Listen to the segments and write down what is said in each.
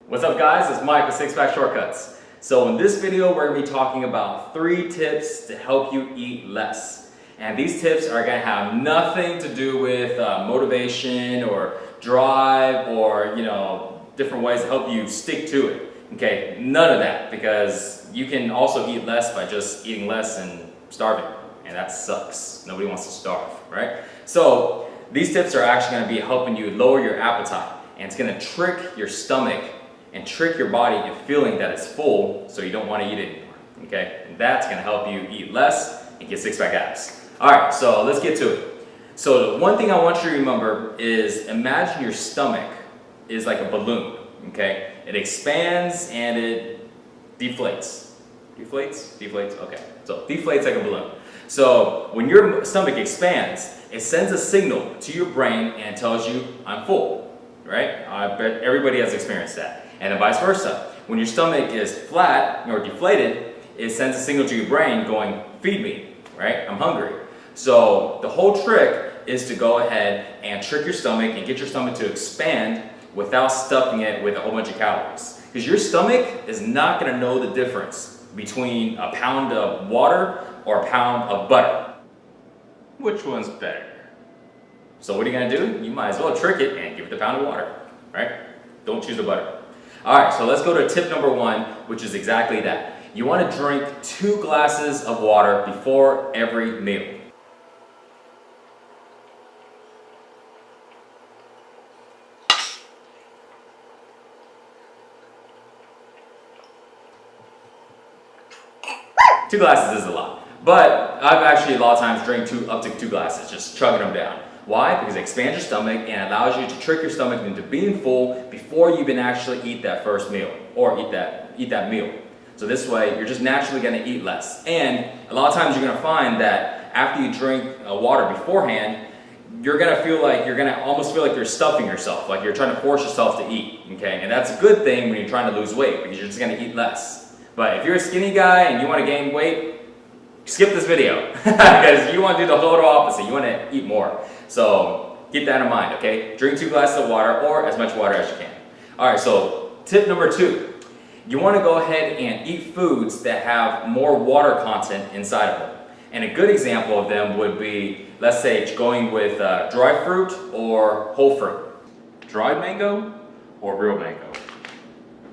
What's up guys, it's Mike with Six Pack Shortcuts. So in this video we're going to be talking about 3 tips to help you eat less. And these tips are going to have nothing to do with motivation or drive or different ways to help you stick to it. Okay, none of that, because you can also eat less by just eating less and starving. And that sucks. Nobody wants to starve, right? So these tips are actually going to be helping you lower your appetite. And it's going to trick your stomach and trick your body into feeling that it's full, so you don't want to eat it anymore. Okay, and that's going to help you eat less and get six-pack abs. All right, so let's get to it. So the one thing I want you to remember is imagine your stomach is like a balloon. Okay, it expands and it deflates. Deflates. Okay, so deflates like a balloon. So when your stomach expands, it sends a signal to your brain and tells you, I'm full, right? I bet everybody has experienced that. And then vice versa. When your stomach is flat or deflated, it sends a signal to your brain going, feed me, right? I'm hungry. So the whole trick is to go ahead and trick your stomach and get your stomach to expand without stuffing it with a whole bunch of calories. Because your stomach is not going to know the difference between a pound of water or a pound of butter. Which one's better? So what are you going to do? You might as well trick it and give it the pound of water, right? Don't choose the butter. All right, so let's go to tip number 1, which is exactly that. You want to drink 2 glasses of water before every meal. Two glasses is a lot, but I've actually a lot of times drank up to 2 glasses, just chugging them down. Why? Because it expands your stomach and allows you to trick your stomach into being full before you even actually eat that first meal or eat that meal. So this way, you're just naturally going to eat less. And a lot of times you're going to find that after you drink water beforehand, you're going to almost feel like you're stuffing yourself, like you're trying to force yourself to eat. Okay, and that's a good thing when you're trying to lose weight because you're just going to eat less. But if you're a skinny guy and you want to gain weight, skip this video because you want to do the total opposite. You want to eat more. So keep that in mind, okay? Drink 2 glasses of water or as much water as you can. All right, so tip number 2. You want to go ahead and eat foods that have more water content inside of them. And a good example of them would be, let's say, going with dry fruit or whole fruit. Dried mango or real mango?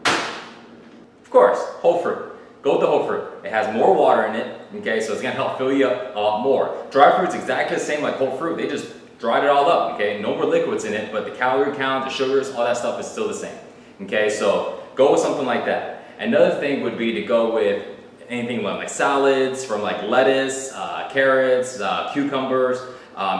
Of course, whole fruit. Go with the whole fruit. It has more water in it, okay, so it's going to help fill you up a lot more. Dry fruit's exactly the same like whole fruit. They just dried it all up, okay? No more liquids in it, but the calorie count, the sugars, all that stuff is still the same, okay? So go with something like that. Another thing would be to go with anything like salads, from like lettuce, carrots, cucumbers,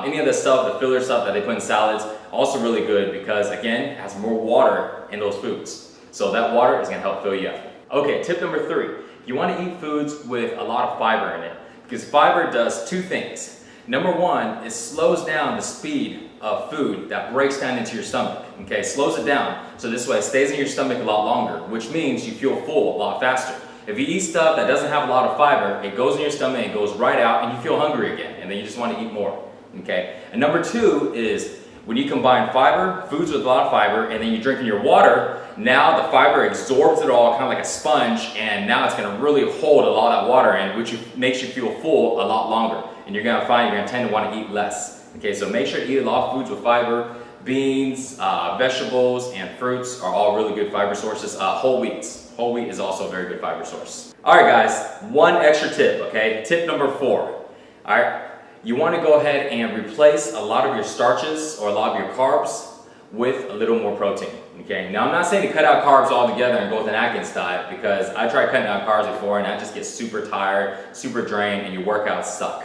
any of the stuff, the filler stuff that they put in salads, also really good because, again, it has more water in those foods. So that water is going to help fill you up. Okay, tip number 3. You want to eat foods with a lot of fiber in it because fiber does 2 things. Number 1, it slows down the speed of food that breaks down into your stomach. Okay, slows it down so this way it stays in your stomach a lot longer, which means you feel full a lot faster. If you eat stuff that doesn't have a lot of fiber, it goes in your stomach, it goes right out, and you feel hungry again, and then you just want to eat more. Okay, and number 2 is when you combine fiber, foods with a lot of fiber, and then you drink in your water. Now the fiber absorbs it all kind of like a sponge, and now it's going to really hold a lot of that water in, which makes you feel full a lot longer. And you're going to find you're going to tend to want to eat less. Okay, so make sure to eat a lot of foods with fiber. Beans, vegetables, and fruits are all really good fiber sources. Whole wheats. Whole wheat is also a very good fiber source. All right, guys, one extra tip, okay? Tip number 4. All right, you want to go ahead and replace a lot of your starches or a lot of your carbs with a little more protein. Okay, now I'm not saying to cut out carbs altogether and go with an Atkins diet because I tried cutting out carbs before and I just get super tired, super drained, and your workouts suck.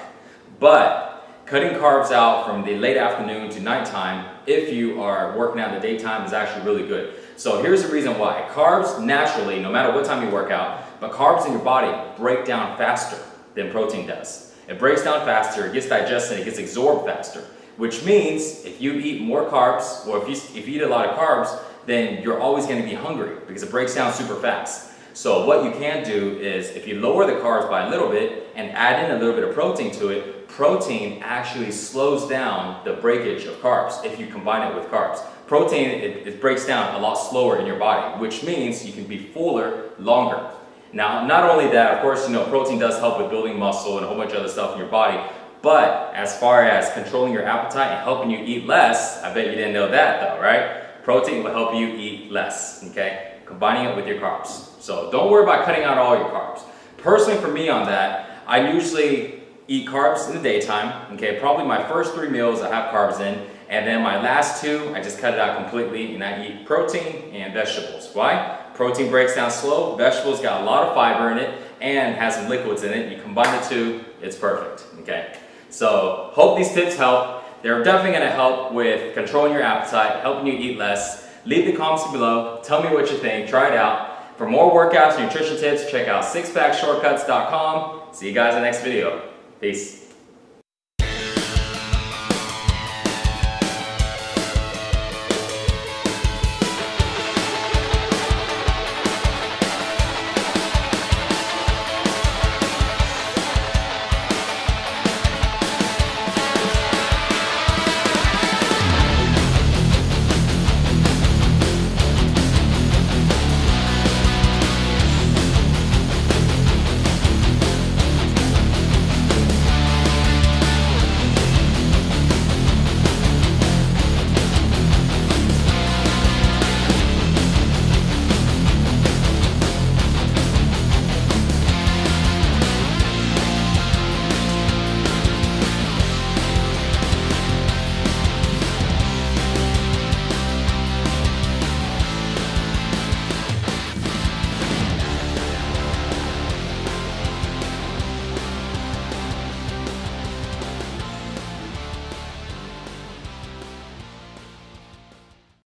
But cutting carbs out from the late afternoon to nighttime, if you are working out in the daytime, is actually really good. So here's the reason why. Carbs naturally, no matter what time you work out, but carbs in your body break down faster than protein does. It breaks down faster, it gets digested, it gets absorbed faster. Which means if you eat more carbs, or if you eat a lot of carbs, then you're always going to be hungry because it breaks down super fast. So what you can do is if you lower the carbs by a little bit and add in a little bit of protein to it, protein actually slows down the breakage of carbs if you combine it with carbs. protein, it breaks down a lot slower in your body, which means you can be fuller longer. Now, not only that, of course, protein does help with building muscle and a whole bunch of other stuff in your body, but as far as controlling your appetite and helping you eat less, I bet you didn't know that though, right? Protein will help you eat less, okay? Combining it with your carbs. So don't worry about cutting out all your carbs. Personally, for me on that, I usually eat carbs in the daytime, okay? Probably my first 3 meals I have carbs in, and then my last 2, I just cut it out completely and I eat protein and vegetables. Why? Protein breaks down slow, vegetables got a lot of fiber in it, and has some liquids in it. You combine the 2, it's perfect, okay? So, hope these tips help. They're definitely gonna help with controlling your appetite, helping you eat less. Leave the comments below, tell me what you think, try it out. For more workouts and nutrition tips, check out sixpackshortcuts.com. See you guys in the next video. Peace.